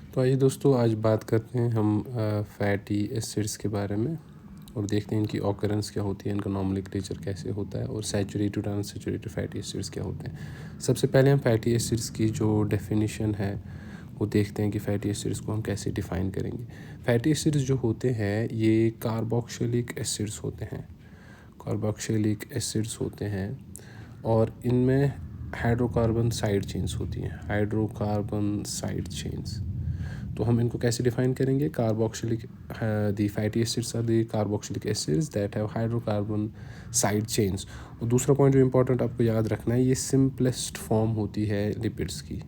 तो आइए दोस्तों, आज बात करते हैं हम फैटी एसिड्स के बारे में और देखते हैं इनकी ऑकरेंस क्या होती है, इनका नॉमेनक्लेचर कैसे होता है और सैचुरेटेड और अनसैचुरेटेड फैटी एसिड्स क्या होते हैं। सबसे पहले हम फैटी एसिड्स की जो डेफिनेशन है वो देखते हैं कि फैटी एसिड्स को हम कैसे डिफ़ाइन करेंगे। फैटी एसिड्स जो होते हैं ये कार्बोक्सिलिक एसिड्स होते हैं, कार्बोक्सिलिक एसिड्स होते हैं और इनमें हाइड्रोकार्बन साइड चेन्स होती हैं, हाइड्रोकार्बन साइड चेन्स। तो हम इनको कैसे डिफाइन करेंगे? Carboxylic the fatty acids are the carboxylic acids that have hydrocarbon side chains. और दूसरा पॉइंट जो इंपॉर्टेंट आपको याद रखना है, ये सिंपलेस्ट फॉर्म होती है लिपिड्स की,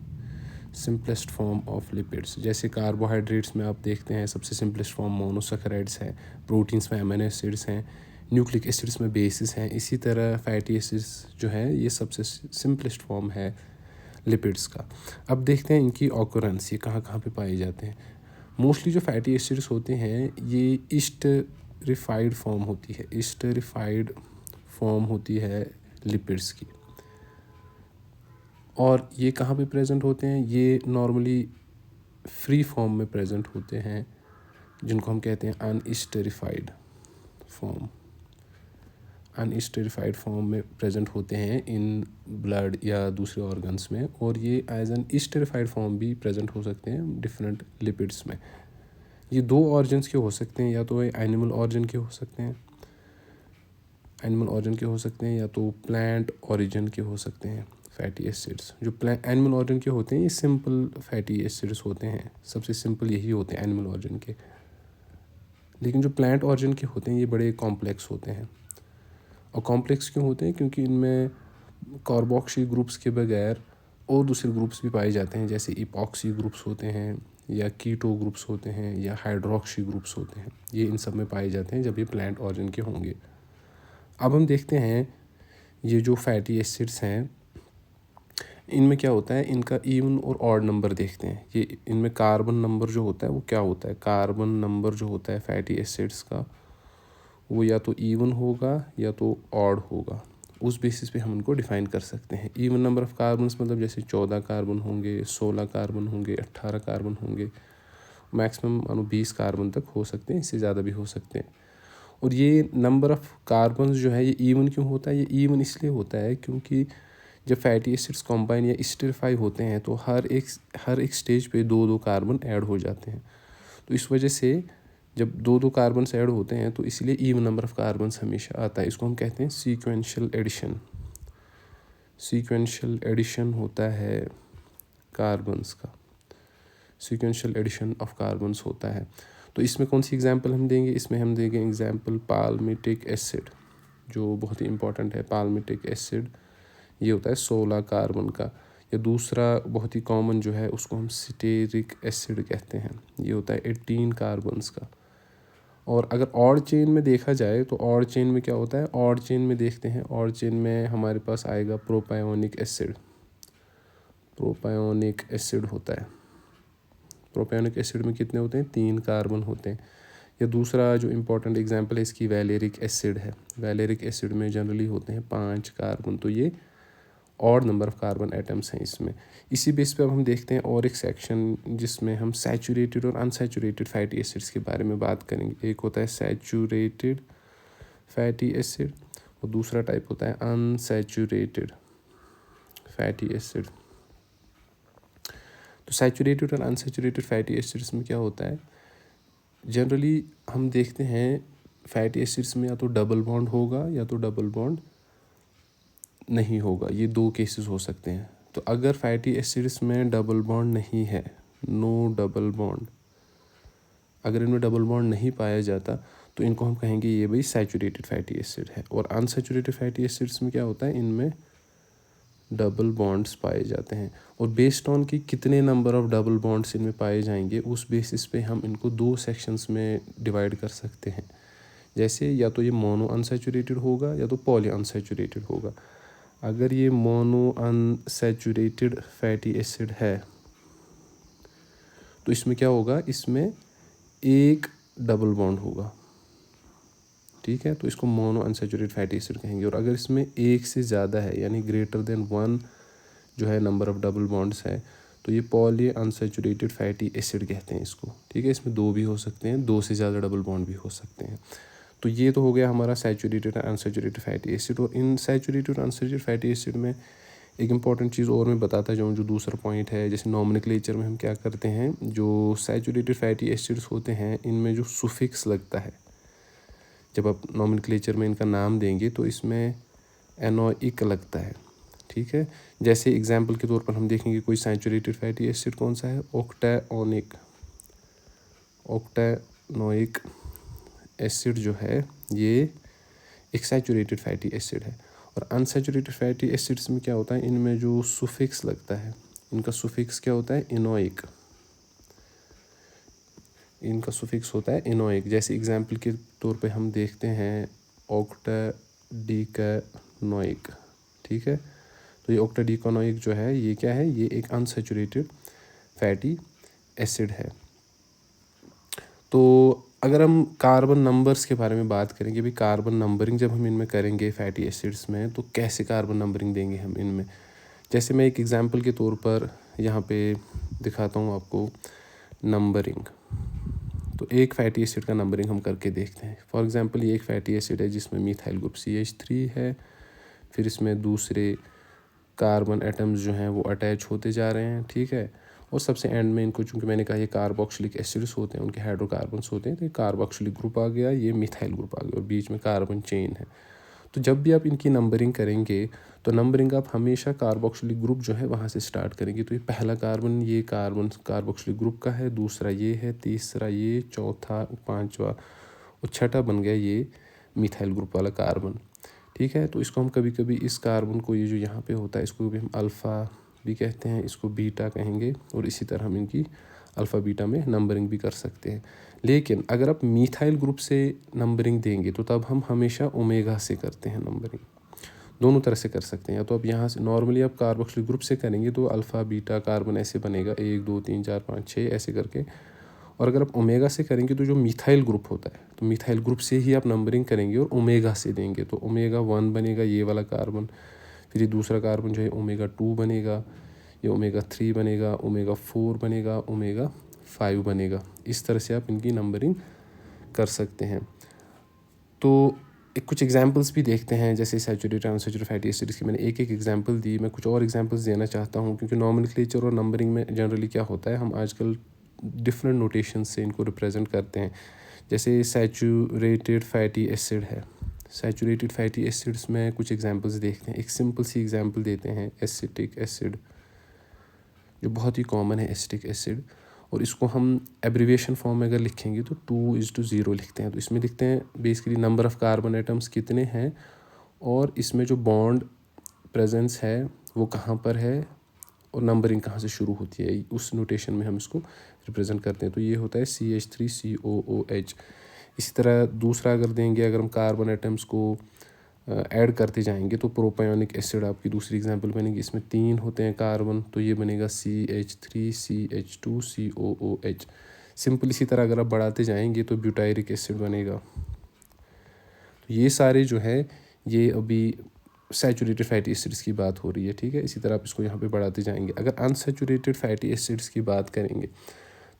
सिंपलेस्ट फॉर्म ऑफ लिपिड्स। जैसे कार्बोहाइड्रेट्स में आप देखते हैं सबसे सिंपलेस्ट फॉर्म मोनोसैकेराइड्स है, प्रोटीन्स में अमीनो एसिड्स हैं, न्यूक्लिक एसिड्स में बेसिस हैं। इसी तरह फैटी एसिड्स जो है ये सबसे सिंपलेस्ट फॉर्म है लिपिड्स का। अब देखते हैं इनकी ऑकरेंस, ये कहाँ कहाँ पे पाए जाते हैं। मोस्टली जो फैटी एसिड्स होते हैं ये ईस्टरिफाइड फॉर्म होती है, ईस्टरिफाइड फॉर्म होती है लिपिड्स की। और ये कहाँ पे प्रेजेंट होते हैं? ये नॉर्मली फ्री फॉर्म में प्रेजेंट होते हैं, जिनको हम कहते हैं अनईस्टरिफाइड फॉर्म। अनईस्टरिफाइड फॉर्म में प्रेजेंट होते हैं इन ब्लड या दूसरे ऑर्गन्स में, और ये एज एन ईस्टरिफाइड फॉर्म भी प्रेजेंट हो सकते हैं डिफरेंट लिपिड्स में। ये दो ऑर्गन्स के हो सकते हैं, या तो एनिमल ऑरिजिन के हो सकते हैं, एनिमल ऑरिजिन के हो सकते हैं, या तो प्लांट ऑरिजिन के हो सकते हैं फैटी एसिड्स। जो एनिमल ऑरिजिन के होते हैं ये सिंपल फैटी एसिड्स होते हैं, सबसे सिंपल यही होते हैं एनिमल ऑरिजिन के। लेकिन जो प्लांट ऑरिजिन के होते हैं ये बड़े कॉम्प्लेक्स होते हैं। और कॉम्प्लेक्स क्यों होते हैं? क्योंकि इनमें कार्बोक्सी ग्रुप्स के बगैर और दूसरे ग्रुप्स भी पाए जाते हैं, जैसे इपॉक्सी ग्रुप्स होते हैं, या कीटो ग्रुप्स होते हैं, या हाइड्रोक्सी ग्रुप्स होते हैं। ये इन सब में पाए जाते हैं जब ये प्लांट ऑरिजिन के होंगे। अब हम देखते हैं ये जो फैटी एसिड्स हैं इनमें क्या होता है, इनका इवन और ऑड नंबर देखते हैं। ये इनमें कार्बन नंबर जो होता है वो क्या होता है? कार्बन नंबर जो होता है फैटी एसिड्स का वो या तो इवन होगा या तो ऑड होगा। उस बेसिस पे हम उनको डिफ़ाइन कर सकते हैं। इवन नंबर ऑफ़ कार्बन्स मतलब जैसे 14 कार्बन होंगे, 16 कार्बन होंगे, 18 कार्बन होंगे, मैक्सिमम मानो 20 कार्बन तक हो सकते हैं, इससे ज़्यादा भी हो सकते हैं। और ये नंबर ऑफ़ कार्बन्स जो है ये इवन क्यों होता है? ये इवन इसलिए होता है क्योंकि जब फैटी एसिड्स कॉम्बाइन या स्टिरिफाई होते हैं तो हर एक स्टेज पे 2-2 कार्बन ऐड हो जाते हैं। तो इस वजह से जब 2-2 कार्बन्स ऐड होते हैं तो इसलिए इवन नंबर ऑफ़ कार्बन्स हमेशा आता है। इसको हम कहते हैं सीक्वेंशियल एडिशन। सीक्वेंशियल एडिशन होता है कार्बन्स का, सीक्वेंशियल एडिशन ऑफ कार्बन्स होता है। तो इसमें कौन सी एग्जांपल हम देंगे? इसमें हम देंगे एग्जांपल पाल्मिटिक एसिड, जो बहुत ही इंपॉर्टेंट है। पाल्मिटिक एसिड ये होता है 16 कार्बन का। या दूसरा बहुत ही कॉमन जो है उसको हम स्टेरिक एसिड कहते हैं, ये होता है 18 कार्बन्स का। और अगर ऑड चेन में देखा जाए तो ऑड चेन में क्या होता है? ऑड चेन में देखते हैं, ऑड चेन में हमारे पास आएगा प्रोपायोनिक एसिड। प्रोपायोनिक एसिड होता है। प्रोपायोनिक एसिड में कितने होते हैं? 3 कार्बन होते हैं। या दूसरा जो इम्पोर्टेंट एग्जांपल है इसकी वैलेरिक एसिड है। वैलेरिक एसिड में जनरली होते हैं 5 कार्बन। तो ये odd number of carbon atoms हैं इसमें। इसी बेस पे अब हम देखते हैं और एक सेक्शन जिसमें हम सैचुरेटेड और अनसैचुरेटेड फैटी एसिड्स के बारे में बात करेंगे। एक होता है सैचुरेटेड फैटी एसिड और दूसरा टाइप होता है अनसैचुरेटेड फैटी एसिड। तो सैचुरेटेड और अनसैचुरेटेड फैटी एसिड्स में क्या होता है? जनरली हम देखते हैं फैटी एसिड्स में या तो डबल बॉन्ड होगा या तो डबल बॉन्ड नहीं होगा। ये 2 केसेस हो सकते हैं। तो अगर फैटी एसिड्स में डबल बॉन्ड नहीं है, नो डबल बॉन्ड, अगर इनमें डबल बॉन्ड नहीं पाया जाता तो इनको हम कहेंगे ये भाई सैचुरेटेड फैटी एसिड है। और अनसैचुरेटेड फैटी एसिड्स में क्या होता है? इनमें डबल बॉन्ड्स पाए जाते हैं। और बेस्ड ऑन कि कितने नंबर ऑफ डबल बॉन्ड्स इनमें पाए जाएंगे उस बेसिस पे हम इनको 2 सेक्शंस में डिवाइड कर सकते हैं। जैसे या तो ये मोनो अनसैचुरेटेड होगा या तो पॉली अनसैचुरेटेड होगा। अगर ये मोनो अनसैचुरेटेड फैटी एसिड है तो इसमें क्या होगा? इसमें एक डबल बॉन्ड होगा, ठीक है? तो इसको मोनो अनसैचुरेटेड फैटी एसिड कहेंगे। और अगर इसमें एक से ज़्यादा है यानी ग्रेटर देन 1 जो है नंबर ऑफ डबल बॉन्ड्स है तो ये पॉली अनसैचुरेटेड फैटी एसिड कहते हैं इसको, ठीक है। इसमें 2 भी हो सकते हैं, 2 से ज़्यादा डबल बॉन्ड भी हो सकते हैं। तो ये तो हो गया हमारा सैचुरेटेड और अनसैचुरेटेड फैटी एसिड। और इन सैचुरेटेड और अनसैचुरेटेड फैटी एसिड में एक इम्पॉर्टेंट चीज़ और मैं बताता जाऊँ, जो दूसरा पॉइंट है, जैसे नॉमेनक्लेचर में हम क्या करते हैं, जो सैचुरेटेड फैटी एसिड्स होते हैं इनमें जो सुफिक्स लगता है, जब आप नॉमेनक्लेचर में इनका नाम देंगे तो इसमें एनोइक लगता है, ठीक है। जैसे एग्जांपल के तौर पर हम देखेंगे कोई सैचुरेटेड फैटी एसिड कौन सा है, ऑक्टेनोइक, ऑक्टेनोइक एसिड जो है ये एक सैचुरेटेड फैटी एसिड है। और अनसैचुरेटेड फैटी एसिड्स में क्या होता है, इनमें जो सुफिक्स लगता है, इनका सुफिक्स क्या होता है, इनोइक, इनका सुफिक्स होता है इनोइक। जैसे एग्जांपल के तौर पे हम देखते हैं ऑक्टाडीकानोइक, ठीक है। तो ये ऑक्टाडीकानोइक जो है ये क्या है, ये एक अनसैचुरेटेड फैटी एसिड है। तो अगर हम कार्बन नंबर्स के बारे में बात करेंगे, भी कार्बन नंबरिंग जब हम इनमें करेंगे फैटी एसिड्स में, तो कैसे कार्बन नंबरिंग देंगे हम इनमें। जैसे मैं एक एग्जांपल के तौर पर यहाँ पे दिखाता हूँ आपको नंबरिंग। तो एक फैटी एसिड का नंबरिंग हम करके देखते हैं। फॉर एग्जांपल ये एक फैटी एसिड है जिसमें मिथाइल ग्रुप CH3 है, फिर इसमें दूसरे कार्बन एटम्स जो हैं वो अटैच होते जा रहे हैं, ठीक है। और सबसे एंड में इनको, चूँकि मैंने कहा ये कार्बोक्सिलिक एसिड्स होते हैं, उनके हाइड्रोकार्बन्स होते हैं, तो ये कार्बोक्सिलिक ग्रुप आ गया, ये मिथाइल ग्रुप आ गया, और बीच में कार्बन चेन है। तो जब भी आप इनकी नंबरिंग करेंगे तो नंबरिंग आप हमेशा कार्बोक्सिलिक ग्रुप जो है वहाँ से स्टार्ट करेंगे। तो ये पहला कार्बन, ये कार्बन कार्बोक्सिलिक ग्रुप का है, दूसरा ये है, तीसरा ये, चौथा, पांचवा और छठा बन गया ये मिथाइल ग्रुप वाला कार्बन, ठीक है। तो इसको हम कभी कभी इस कार्बन को, ये जो यहाँ पे होता है, इसको भी हम अल्फ़ा भी कहते हैं, इसको बीटा कहेंगे, और इसी तरह हम इनकी अल्फ़ा बीटा में नंबरिंग भी कर सकते हैं। लेकिन अगर आप मिथाइल ग्रुप से नंबरिंग देंगे तो तब हम हमेशा ओमेगा से करते हैं नंबरिंग। दोनों तरह से कर सकते हैं, या तो आप यहाँ से नॉर्मली आप कार्बोक्सिलिक ग्रुप से करेंगे तो अल्फ़ा बीटा कार्बन ऐसे बनेगा, 1 2 3 4 5 6 ऐसे करके। और अगर आप ओमेगा से करेंगे तो जो मिथाइल ग्रुप होता है, तो मिथाइल ग्रुप से ही आप नंबरिंग करेंगे और ओमेगा से देंगे, तो ओमेगा 1 बनेगा ये वाला कार्बन, फिर ये दूसरा कार्बन जो है ओमेगा 2 बनेगा, ये ओमेगा 3 बनेगा, ओमेगा 4 बनेगा, ओमेगा 5 बनेगा। इस तरह से आप इनकी नंबरिंग कर सकते हैं। तो कुछ एग्जांपल्स भी देखते हैं, जैसे सैचुरेटेड अनसैचुरेटेड फैटी एसिड्स की मैंने एक एग्जांपल दी, मैं कुछ और एग्जांपल्स देना चाहता हूँ, क्योंकि नॉमेनक्लेचर और नंबरिंग में जनरली क्या होता है, हम आजकल डिफरेंट नोटेशन से इनको रिप्रेजेंट करते हैं। जैसे सैचुरेटेड फैटी एसिड है, सैचुरेटेड फैटी एसिड्स में कुछ एग्जांपल्स देखते हैं। एक सिंपल सी एग्जांपल देते हैं, एसिटिक एसिड, जो बहुत ही कॉमन है एसिटिक एसिड, और इसको हम एब्रीविएशन फॉर्म में अगर लिखेंगे तो 2:0 लिखते हैं। तो इसमें लिखते हैं basically number of carbon atoms कितने हैं, और इसमें जो बॉन्ड प्रेजेंस है वो कहाँ पर है, और नंबरिंग कहाँ से शुरू होती है, उस नोटेशन में हम इसको रिप्रेजेंट करते हैं। तो ये होता है CH3COOH। इसी तरह दूसरा अगर देंगे, अगर हम कार्बन एटम्स को ऐड करते जाएंगे तो प्रोपायोनिक एसिड आपकी दूसरी एग्जांपल बनेगी। इसमें 3 होते हैं कार्बन, तो ये बनेगा CH3CH2COOH। सिंपल इसी तरह अगर आप बढ़ाते जाएंगे तो ब्यूटायरिक एसिड बनेगा। तो ये सारे जो है ये अभी सैचुरेटेड फैटी एसिड्स की बात हो रही है, ठीक है। इसी तरह आप इसको यहाँ पे बढ़ाते जाएंगे। अगर अनसैचुरेटेड फैटी एसिड्स की बात करेंगे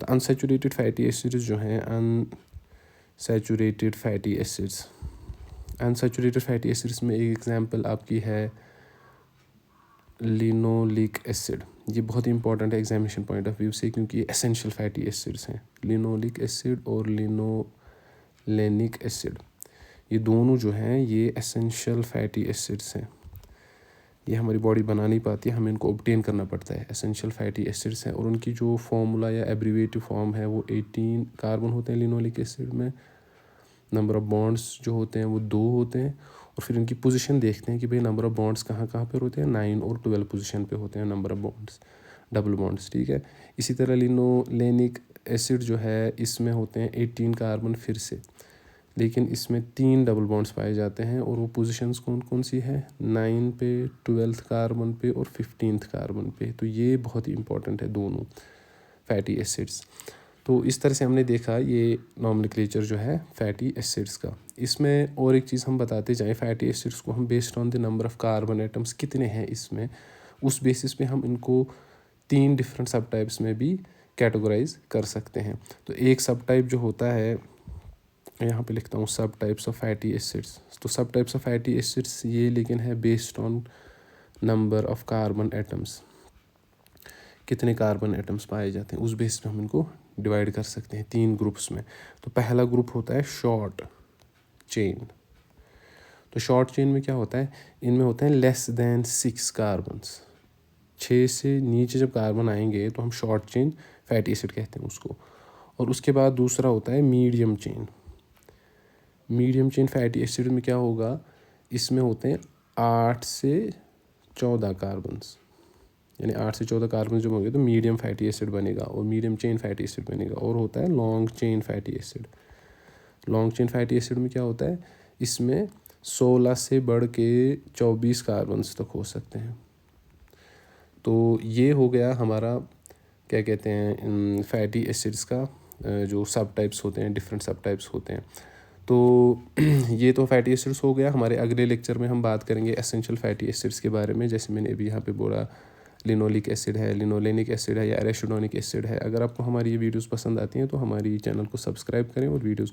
तो अनसैचुरेटेड फैटी एसिड्स जो हैं, unsaturated fatty acids, unsaturated fatty acids में एक एग्जांपल आपकी है लिनोलिक एसिड। ये बहुत ही इंपॉर्टेंट है एग्जामिनेशन पॉइंट ऑफ व्यू से, क्योंकि ये एसेंशियल फैटी एसिड्स हैं। लिनोलिक एसिड और लिनोलेनिक एसिड, ये दोनों जो हैं ये एसेंशियल फैटी एसिड्स हैं। ये हमारी बॉडी बना नहीं पाती है, हमें इनको ऑब्टेन करना पड़ता है। एसेंशियल फैटी एसिड्स हैं, और उनकी जो फॉर्मूला या एब्रीवेटिव फॉर्म है वो 18 कार्बन होते हैं लिनोलिक एसिड में। नंबर ऑफ़ बॉन्ड्स जो होते हैं वो 2 होते हैं, और फिर इनकी पोजीशन देखते हैं कि भाई नंबर ऑफ़ बॉन्ड्स कहाँ कहाँ पर होते हैं, 9 और 12 पोजीशन पे होते हैं number of bonds, double bonds, ठीक है। इसी तरह लिनोलेनिक एसिड जो है इसमें होते हैं 18 कार्बन फिर से, लेकिन इसमें 3 डबल बॉन्ड्स पाए जाते हैं, और वो पोजीशंस कौन कौन सी है, 9 पे, 12th कार्बन पे और 15th कार्बन पे। तो ये बहुत ही इंपॉर्टेंट है दोनों फैटी एसिड्स। तो इस तरह से हमने देखा ये नॉमेनक्लेचर जो है फैटी एसिड्स का। इसमें और एक चीज़ हम बताते जाएं, फैटी एसिड्स को हम based on the number of carbon atoms कितने हैं इसमें, उस बेसिस पे हम इनको 3 डिफरेंट सब टाइप्स में भी कैटेगराइज कर सकते हैं। तो एक सब टाइप जो होता है, यहाँ पे लिखता हूँ सब टाइप्स ऑफ फैटी एसिड्स। तो सब टाइप्स ऑफ फैटी एसिड्स ये लेकिन है based on number of carbon atoms, कितने कार्बन एटम्स पाए जाते हैं उस बेस पे हम इनको डिवाइड कर सकते हैं 3 ग्रुप्स में। तो पहला ग्रुप होता है शॉर्ट चेन। तो शॉर्ट चेन में क्या होता है, इनमें होते हैं लेस देन 6 कार्बन्स। 6 से नीचे जब कार्बन आएंगे तो हम शॉर्ट चेन फैटी एसिड कहते हैं उसको। और उसके बाद दूसरा होता है medium chain. Medium chain fatty acid में क्या होगा, इसमें होते हैं 8 से 14 कार्बन्स, यानी 8 से 14 कार्बन जब होंगे तो मीडियम फैटी एसिड बनेगा और मीडियम चेन फैटी एसिड बनेगा। और होता है long chain fatty acid. Long chain fatty acid में क्या होता है, इसमें 16 से बढ़ के 24 कार्बन्स तक हो सकते हैं। तो ये हो गया हमारा क्या कहते हैं फैटी एसिड्स का जो सब टाइप्स होते हैं, डिफरेंट सब टाइप्स होते हैं। तो ये तो फैटी एसिड्स हो गया। हमारे अगले लेक्चर में हम बात करेंगे एसेंशियल फैटी एसिड्स के बारे में। जैसे मैंने अभी यहाँ पे बोला लिनोलिक एसिड है, लिनोलेनिक एसिड है या एराकिडोनिक एसिड है। अगर आपको हमारी ये वीडियोस पसंद आती हैं तो हमारी चैनल को सब्सक्राइब करें और वीडियोस